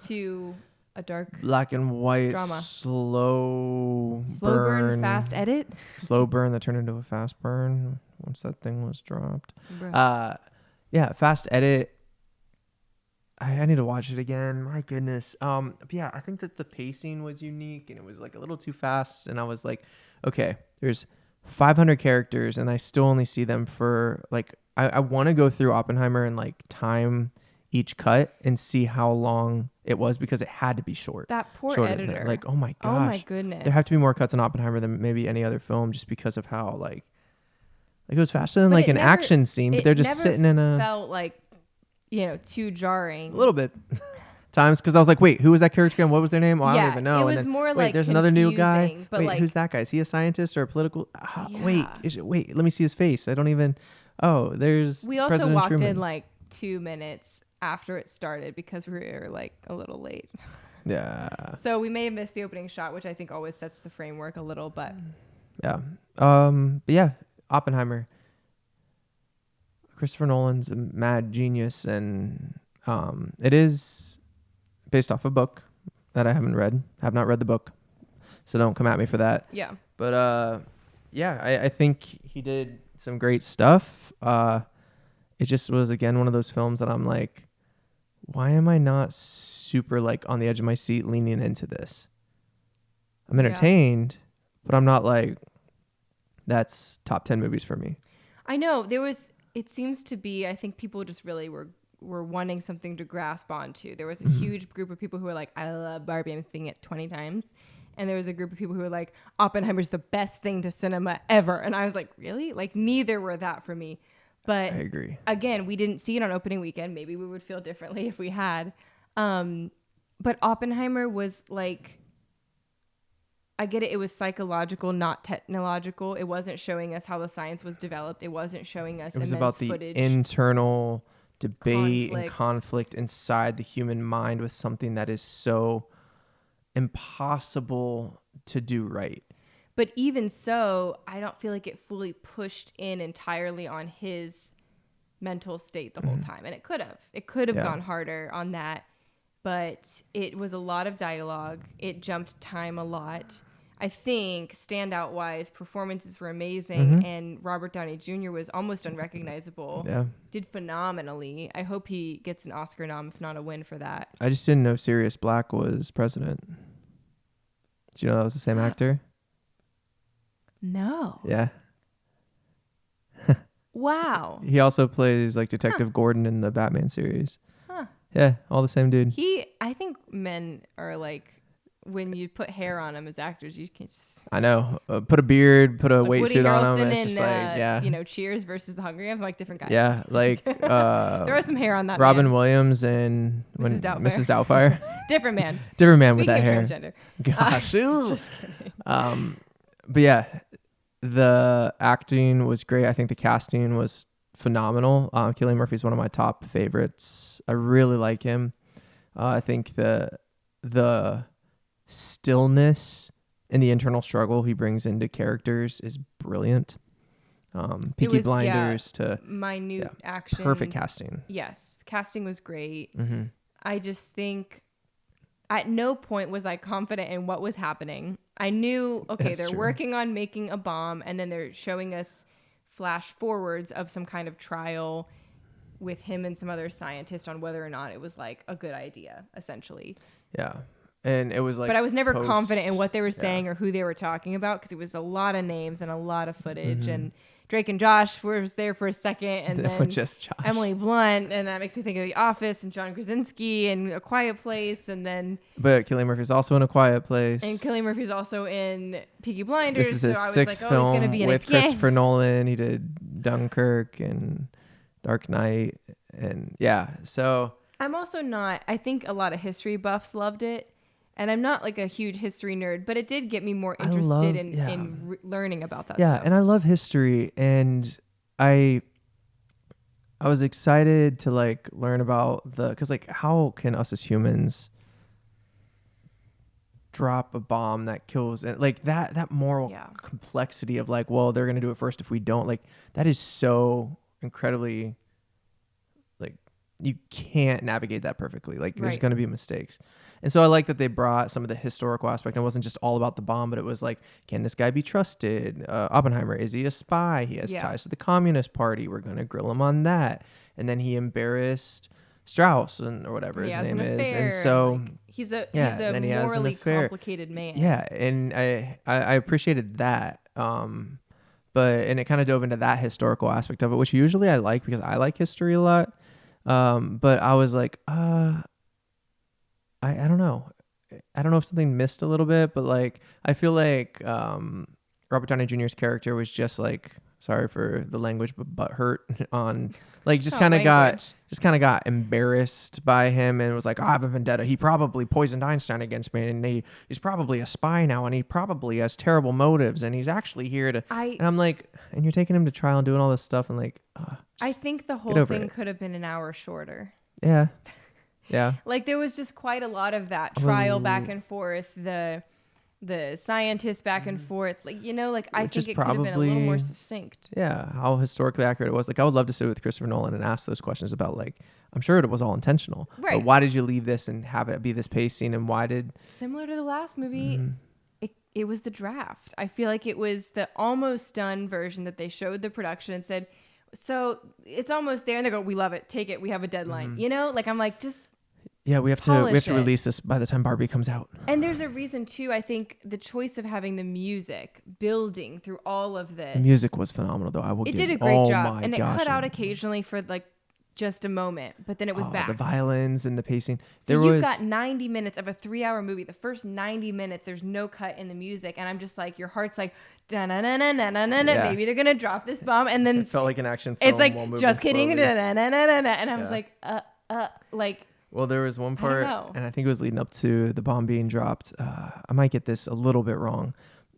to a dark black and white drama. slow burn, fast edit. Slow burn that turned into a fast burn once that thing was dropped. Bruh. Yeah, fast edit. I need to watch it again. My goodness. But yeah, I think that the pacing was unique and it was like a little too fast. And I was like, okay, there's 500 characters and I still only see them for like, I want to go through Oppenheimer and like time each cut and see how long it was because it had to be short. That poor Shorter editor. like, oh my gosh. Oh my goodness. There have to be more cuts in Oppenheimer than maybe any other film just because of how like it was faster than like an action scene, but they're just sitting in a... felt like, too jarring. A little bit. Times because I was like, wait, who was that character again? What was their name? Oh, I don't even know. It was more like there's another new guy. But wait, like, who's that guy? Is he a scientist or a political? Yeah. Wait, let me see his face. I don't even. Oh, there's. We also President walked Truman. in like 2 minutes after it started because we were like a little late. Yeah. So we may have missed the opening shot, which I think always sets the framework a little, but. Yeah. But yeah, Oppenheimer. Christopher Nolan's a mad genius, and it is based off a book that I haven't read. Have not read the book, so don't come at me for that. Yeah. But yeah, I think he did some great stuff. It just was again one of those films that I'm like, why am I not super like on the edge of my seat leaning into this? I'm entertained, but I'm not like, that's top 10 movies for me. I know it seems to be, I think people just really were wanting something to grasp onto. There was a huge group of people who were like, I love Barbie, I'm seeing it 20 times. And there was a group of people who were like, Oppenheimer's the best thing to cinema ever. And I was like, really? Like, neither were that for me. But I agree. Again, we didn't see it on opening weekend. Maybe we would feel differently if we had. But Oppenheimer was like, I get it. It was psychological, not technological. It wasn't showing us how the science was developed. It wasn't showing us immense footage. It was about the internal debate and conflict inside the human mind with something that is so impossible to do right. But even so, I don't feel like it fully pushed in entirely on his mental state the whole time. And it could have. It could have gone harder on that. But it was a lot of dialogue. It jumped time a lot. I think standout wise, performances were amazing, and Robert Downey Jr. was almost unrecognizable. Yeah. Did phenomenally. I hope he gets an Oscar nom, if not a win for that. I just didn't know Sirius Black was president. Did you know that was the same actor? No. Yeah. Wow. He also plays like Detective Gordon in the Batman series. Huh. Yeah, all the same dude. I think men are like, when you put hair on them as actors, you can just... I know. Put a beard, put a like weight Woody suit Harrelson on him. It's just like, Cheers versus The Hunger Games, like different guys. Yeah, like... there was some hair on that Robin man. Williams and Mrs. Doubtfire. Different man. Different man Speaking with that hair. Transgender. Gosh. Just kidding. But yeah, the acting was great. I think the casting was phenomenal. Cillian Murphy's one of my top favorites. I really like him. I think the stillness and the internal struggle he brings into characters is brilliant. Peaky Blinders to minute action. Perfect casting. Yes, casting was great. Mm-hmm. I just think at no point was I confident in what was happening. I knew, okay, they're working on making a bomb, and then they're showing us flash forwards of some kind of trial with him and some other scientist on whether or not it was like a good idea, essentially. Yeah. And it was like, but I was never confident in what they were saying or who they were talking about, because it was a lot of names and a lot of footage. And Drake and Josh was there for a second, and then just Josh. Emily Blunt, and that makes me think of The Office and John Krasinski and A Quiet Place, and then. But Cillian Murphy's also in A Quiet Place, and Cillian Murphy's also in Peaky Blinders. This is his sixth film he's gonna be with Christopher Nolan. He did Dunkirk and Dark Knight, and so. I'm also not. I think a lot of history buffs loved it. And I'm not like a huge history nerd, but it did get me more interested in learning about that stuff. Yeah, and I love history, and I was excited to like learn about because like how can us as humans drop a bomb that kills, and like that moral complexity of like, well, they're gonna do it first if we don't, like that is so incredibly like you can't navigate that perfectly. Like there's going to be mistakes. And so I like that they brought some of the historical aspect. It wasn't just all about the bomb, but it was like, can this guy be trusted? Oppenheimer, is he a spy? He has ties to the Communist Party. We're going to grill him on that. And then he embarrassed Strauss or whatever his name is. And so he's a morally complicated man. Yeah. And I appreciated that. And it kind of dove into that historical aspect of it, which usually I like because I like history a lot. But I was like, I don't know. I don't know if something missed a little bit, but like I feel like Robert Downey Jr.'s character was just like, sorry for the language, but hurt on like just kind of got embarrassed by him and was like, I have a vendetta. He probably poisoned Einstein against me, and he's probably a spy now, and he probably has terrible motives, and he's actually here to. And I'm like, and you're taking him to trial and doing all this stuff, and like, I think the whole thing could have been an hour shorter. Yeah. Yeah. Like there was just quite a lot of that trial back and forth, the scientists back and forth, like, you know, like I think it could have been a little more succinct. Yeah, how historically accurate it was. Like I would love to sit with Christopher Nolan and ask those questions about, like, I'm sure it was all intentional, right? But why did you leave this and have it be this pacing, and why did similar to the last movie? It was the draft. I feel like it was the almost done version that they showed the production and said, so it's almost there, and they go, we love it, take it, we have a deadline. You know, like I'm like, just. Yeah, we have to release this by the time Barbie comes out. And there's a reason too. I think the choice of having the music building through all of this. The music was phenomenal, though. It did a great job, and it cut out occasionally for like just a moment, but then it was back. The violins and the pacing. So you've got 90 minutes of a 3-hour movie. The first 90 minutes, there's no cut in the music, and I'm just like, your heart's like, da-na-na-na-na-na-na. Maybe they're gonna drop this bomb, and then it felt like an action film. It's like just kidding, da-na-na-na-na-na, and I was like, like. Well, there was one part, and I think it was leading up to the bomb being dropped. I might get this a little bit wrong,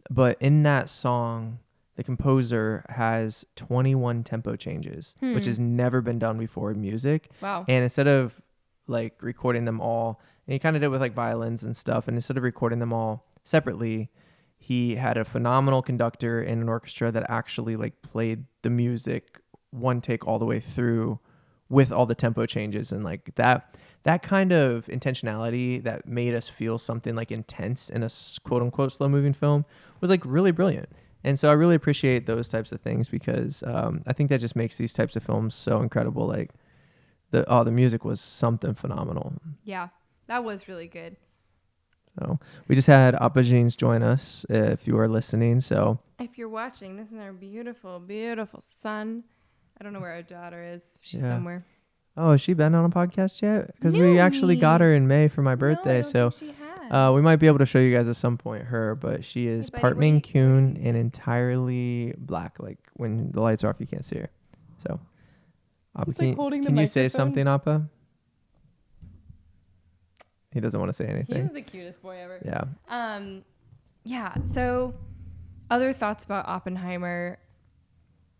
but in that song, the composer has 21 tempo changes, which has never been done before in music. Wow. And instead of like recording them all, and he kind of did with like violins and stuff, and instead of recording them all separately, he had a phenomenal conductor in an orchestra that actually like played the music one take all the way through with all the tempo changes, and like that kind of intentionality that made us feel something like intense in a quote unquote slow moving film was like really brilliant. And so I really appreciate those types of things because I think that just makes these types of films so incredible. Like the music was something phenomenal. Yeah, that was really good. So we just had Appa Jeans join us if you are listening. So if you're watching, this is our beautiful, beautiful son. I don't know where our daughter is. She's somewhere. Oh, has she been on a podcast yet? Because we actually got her in May for my birthday. So we might be able to show you guys at some point her, but she is part Maine Coon and entirely black. Like when the lights are off, you can't see her. So Appa, can you say something, Appa? He doesn't want to say anything. He's the cutest boy ever. Yeah. Yeah. So other thoughts about Oppenheimer.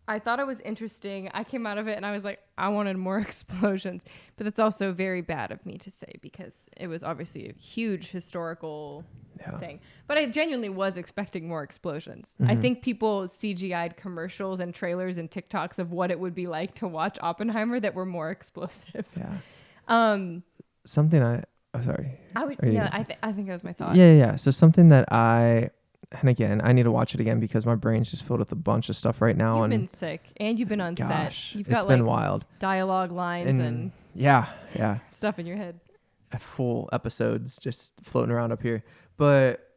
I thought it was interesting. I came out of it and I was like, I wanted more explosions. But that's also very bad of me to say because it was obviously a huge historical thing. But I genuinely was expecting more explosions. I think people CGI'd commercials and trailers and TikToks of what it would be like to watch Oppenheimer that were more explosive. Yeah. Something sorry. I think that was my thought. Yeah. So something that and again, I need to watch it again because my brain's just filled with a bunch of stuff right now. You've been sick and you've been on set. You've got been wild. Dialogue lines and yeah, stuff in your head. Full episodes just floating around up here. But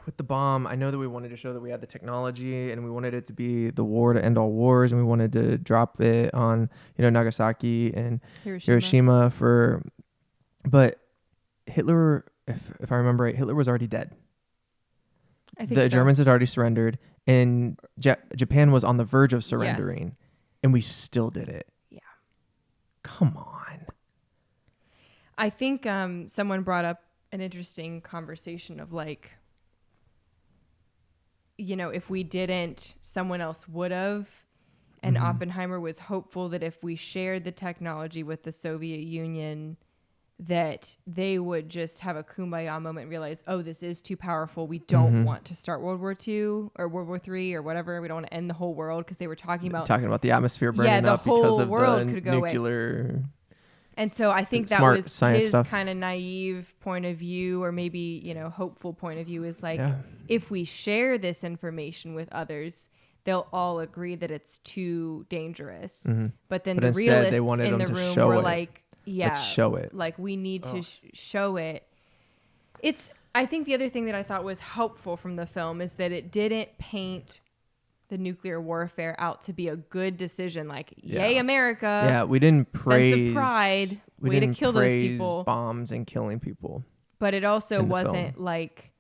with the bomb, I know that we wanted to show that we had the technology and we wanted it to be the war to end all wars, and we wanted to drop it on, Nagasaki and Hiroshima but Hitler, if I remember right, Hitler was already dead. I think the Germans had already surrendered, and Japan was on the verge of surrendering, and we still did it. Yeah. Come on. I think someone brought up an interesting conversation of like, if we didn't, someone else would have. And Oppenheimer was hopeful that if we shared the technology with the Soviet Union, that they would just have a kumbaya moment and realize, oh, this is too powerful. We don't want to start World War II or World War III or whatever. We don't want to end the whole world because they were talking about the atmosphere burning up because of the nuclear. And so I think that smart was science his stuff. kind of naive point of view, or maybe, you know, hopeful point of view, is like, Yeah. if we share this information with others, they'll all agree that it's too dangerous. But then But the instead, realists they wanted in them the to room show were it. like, yeah, Let's show it. like we need to show it. I think the other thing that I thought was helpful from the film is that it didn't paint the nuclear warfare out to be a good decision. Like, yay, America. Yeah, we didn't praise. Sense of pride. We Way to didn't kill those praise people. bombs and killing people. But it also in the wasn't film. like,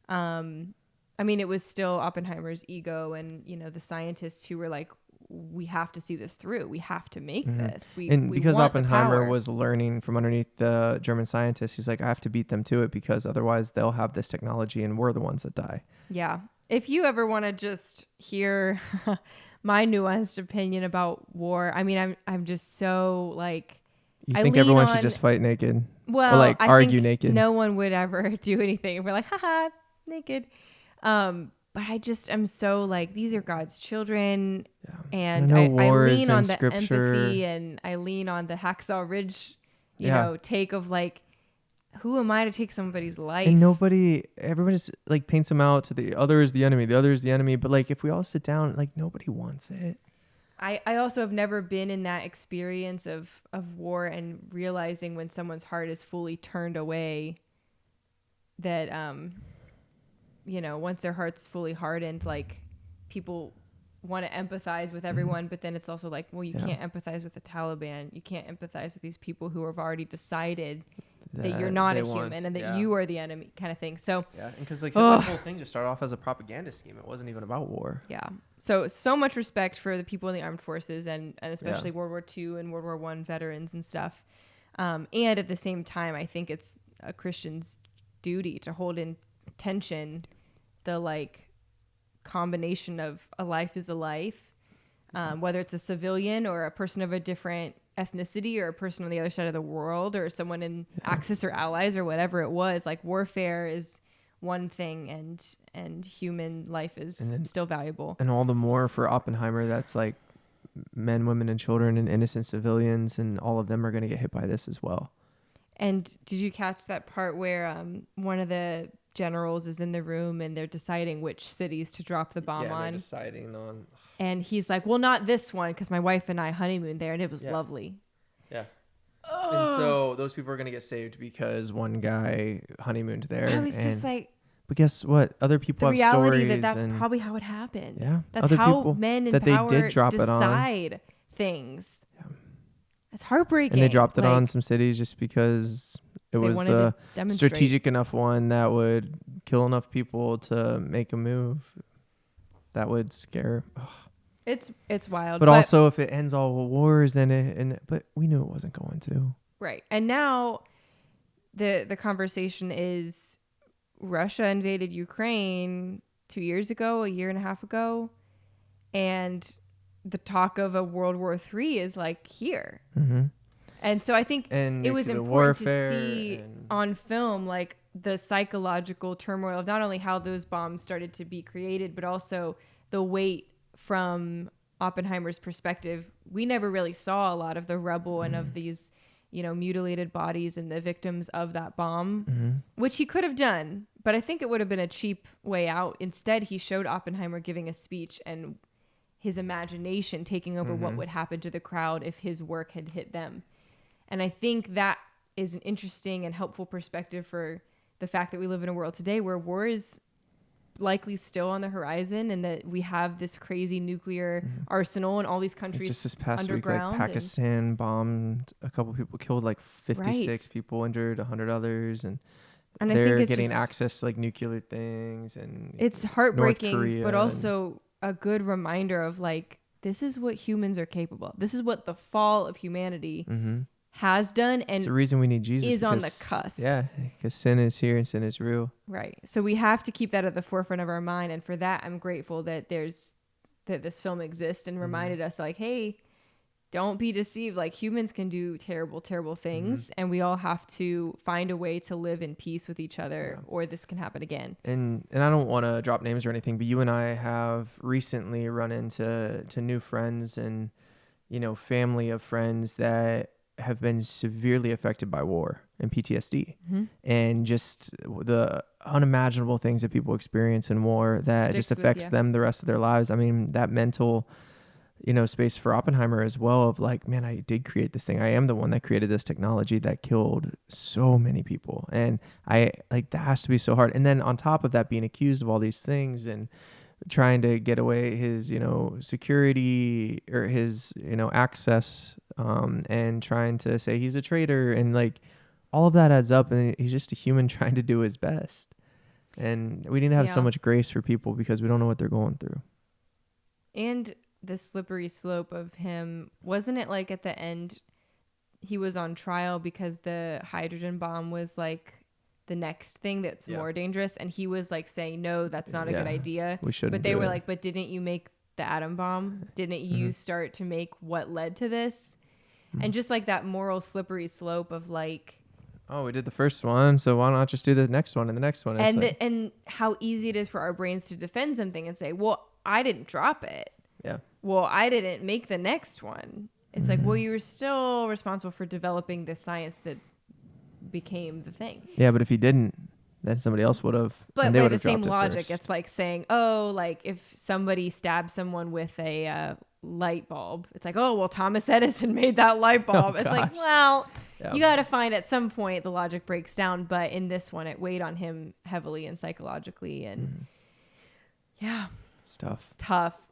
I mean, it was still Oppenheimer's ego and, you know, the scientists who were like, we have to see this through. We have to make this. We Because want the Oppenheimer power. was learning from underneath the German scientists, he's like, I have to beat them to it because otherwise they'll have this technology and we're the ones that die. Yeah. If you ever want to just hear my nuanced opinion about war, I mean, I'm just so like, You I think lean everyone on- should just fight naked? well, Or like I argue think naked? no one would ever do anything. We're like, haha, naked. But I'm so like, these are God's children. And I I know war is lean in on the scripture. empathy, and I lean on the Hacksaw Ridge, you Yeah. know, take of like, who am I to take somebody's life? And everyone just like paints them out to the other is the enemy. The other is the enemy. But like, if we all sit down, like nobody wants it. I also have never been in that experience of war and realizing when someone's heart is fully turned away that, you know, once their heart's fully hardened, like people want to empathize with everyone, but then it's also like, well, you can't empathize with the Taliban. You can't empathize with these people who have already decided that you're not a human and that you are the enemy, kind of thing. So yeah, because like Hitler's whole thing just started off as a propaganda scheme. It wasn't even about war. yeah. So much respect for the people in the armed forces and especially World War II and World War I veterans and stuff. And at the same time, I think it's a Christian's duty to hold in tension the like combination of a life is a life, whether it's a civilian or a person of a different ethnicity or a person on the other side of the world or someone in Axis or allies or whatever it was. Like warfare is one thing and human life is still valuable. And all the more for Oppenheimer, that's like men, women, and children and innocent civilians, and all of them are going to get hit by this as well. And did you catch that part where one of the generals is in the room and they're deciding which cities to drop the bomb on? They're deciding on. And he's like, well, not this one, because my wife and I honeymooned there, and it was lovely. Yeah. And so those people are going to get saved because one guy honeymooned there. I was just like, but guess what? Other people the have reality stories. that's probably how it happened. Yeah. That's other how people men in that they power did drop it on. decide things. Yeah. It's heartbreaking. And they dropped it like, on some cities just because it was wanted the to demonstrate. strategic enough one that would kill enough people to make a move that would scare. It's wild. But also, if it ends all wars, then but we knew it wasn't going to. Right. And now the conversation is Russia invaded Ukraine 2 years ago, a year and a half ago, and the talk of a World War III is like here. Mm-hmm. And so I think it was important to see on film like the psychological turmoil of not only how those bombs started to be created, but also the weight from Oppenheimer's perspective. We never really saw a lot of the rubble and of these, you know, mutilated bodies and the victims of that bomb, which he could have done, but I think it would have been a cheap way out. Instead, he showed Oppenheimer giving a speech and his imagination taking over what would happen to the crowd if his work had hit them. And I think that is an interesting and helpful perspective for the fact that we live in a world today where war is likely still on the horizon and that we have this crazy nuclear arsenal in all these countries. Just this past week, underground. like Pakistan bombed a couple people, killed like 56 people, injured 100 others, and they're getting access to like nuclear things. And it's heartbreaking, but also a good reminder of like, this is what humans are capable of. This is what the fall of humanity has done, and it's the reason we need Jesus is on the cusp. Yeah, because sin is here and sin is real. Right. So we have to keep that at the forefront of our mind, and for that, I'm grateful that this film exists and reminded us, like, hey, don't be deceived. Like humans can do terrible, terrible things, and we all have to find a way to live in peace with each other, or this can happen again. And I don't want to drop names or anything, but you and I have recently run into new friends and family of friends that have been severely affected by war and PTSD, Mm-hmm. and just the unimaginable things that people experience in war that Sticks just with affects ya. them the rest of their lives. I mean, that mental, space for Oppenheimer as well, of like, man, I did create this thing. I am the one that created this technology that killed so many people. And that has to be so hard. And then on top of that, being accused of all these things and trying to get away his, security or his, access, and trying to say he's a traitor, and like all of that adds up, and he's just a human trying to do his best. And we need to have so much grace for people because we don't know what they're going through. And the slippery slope of him, wasn't it like at the end he was on trial because the hydrogen bomb was like the next thing that's more dangerous, and he was like saying, no, that's not a good idea. We shouldn't. But they were like, but didn't you make the atom bomb? Didn't you start to make what led to this? And just like that moral slippery slope of like, oh, we did the first one, so why not just do the next one and the next one? And how easy it is for our brains to defend something and say, well, I didn't drop it. Yeah. Well, I didn't make the next one. It's like, well, you were still responsible for developing the science that became the thing. Yeah, but if he didn't, then somebody else would have. But by the same logic, it's like saying, oh, like if somebody stabs someone with a light bulb, it's like, oh, well, Thomas Edison made that light bulb. It's like, well, you got to find at some point the logic breaks down. But in this one, it weighed on him heavily and psychologically. And yeah. It's tough.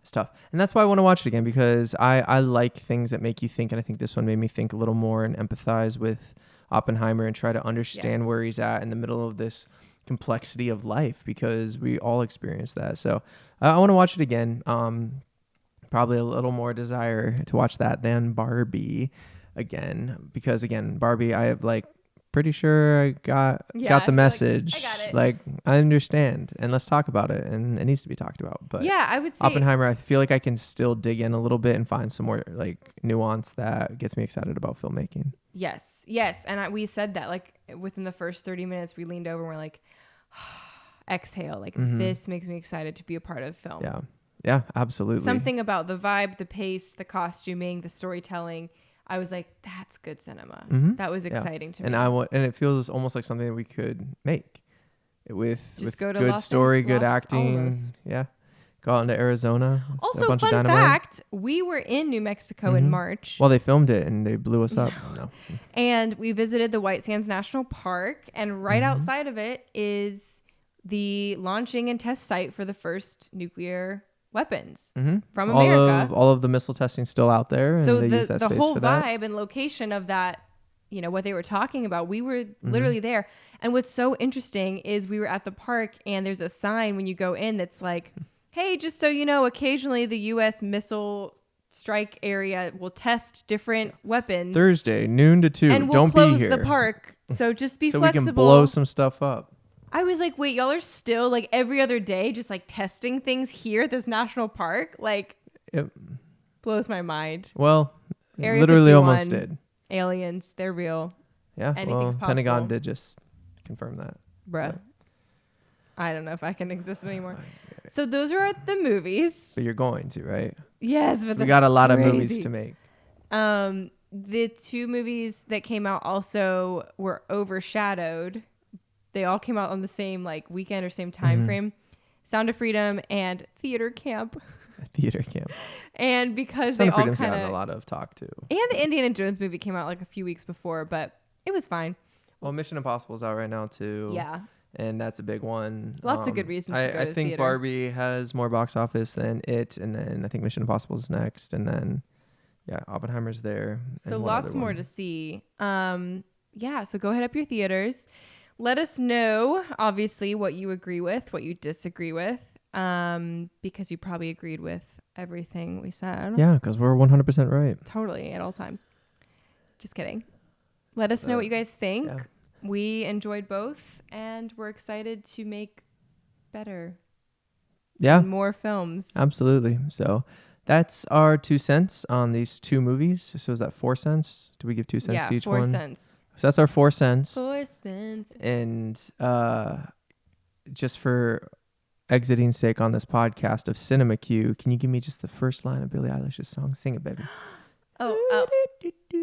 It's tough. And that's why I want to watch it again, because I like things that make you think. And I think this one made me think a little more and empathize with Oppenheimer and try to understand where he's at in the middle of this complexity of life, because we all experience that. So I want to watch it again. Probably a little more desire to watch that than Barbie again, because again, Barbie, I have like pretty sure I got the message. Like, I got it. Like, I understand, and let's talk about it, and it needs to be talked about. But yeah, I would say Oppenheimer, I feel like I can still dig in a little bit and find some more like nuance that gets me excited about filmmaking. Yes. And we said that like within the first 30 minutes, we leaned over and we're like, exhale. Like this makes me excited to be a part of film. Yeah, absolutely. Something about the vibe, the pace, the costuming, the storytelling. I was like, that's good cinema. That was exciting to me. And it feels almost like something that we could make with good story, good acting. Yeah. Go out into Arizona. Also, fun fact, we were in New Mexico in March. Well, they filmed it and they blew us up. No. And we visited the White Sands National Park, and right outside of it is the launching and test site for the first nuclear weapons from America. All of the missile testing still out there. So and they use that the space whole for that. vibe and location of that, what they were talking about, we were literally there. And what's so interesting is we were at the park, and there's a sign when you go in that's like, hey, just so you know, occasionally the U.S. missile strike area will test different weapons. Thursday, noon to 2. And we'll Don't close be here. the park. So just be so flexible. We can blow some stuff up. I was like, wait, y'all are still like every other day just like testing things here at this national park? Like, it blows my mind. Well, Area literally 51, almost did. Aliens, they're real. Yeah, Anything's possible. Pentagon did just confirm that. Bruh. I don't know if I can exist anymore. So those are the movies. But you're going to, right? Yes, but we got a lot of movies to make. The two movies that came out also were overshadowed. They all came out on the same like weekend or same time frame. Sound of Freedom and Theater Camp. And because Sound they of all Freedom's kind gotten of a lot of talk too. And the Indiana Jones movie came out like a few weeks before, but it was fine. Well, Mission Impossible's out right now too. Yeah. And that's a big one. Lots of good reasons to go to I think theater. Barbie has more box office than it, and then I think Mission Impossible's next, and then Oppenheimer's there. So lots more to see. So go hit up your theaters. Let us know, obviously, what you agree with, what you disagree with, because you probably agreed with everything we said. Yeah, because we're 100% right. Totally, at all times. Just kidding. Let us know what you guys think. Yeah. We enjoyed both, and we're excited to make better. Yeah. And more films. Absolutely. So that's our 2 cents on these 2 movies. So is that 4 cents? Do we give 2 cents to each 4 one? cents. So that's our 4 cents. 4 cents. And just for exiting sake on this podcast of Cinema Q, can you give me just the first line of Billie Eilish's song? Sing it, baby. Oh.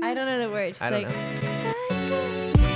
I don't know the words. I don't know. That's what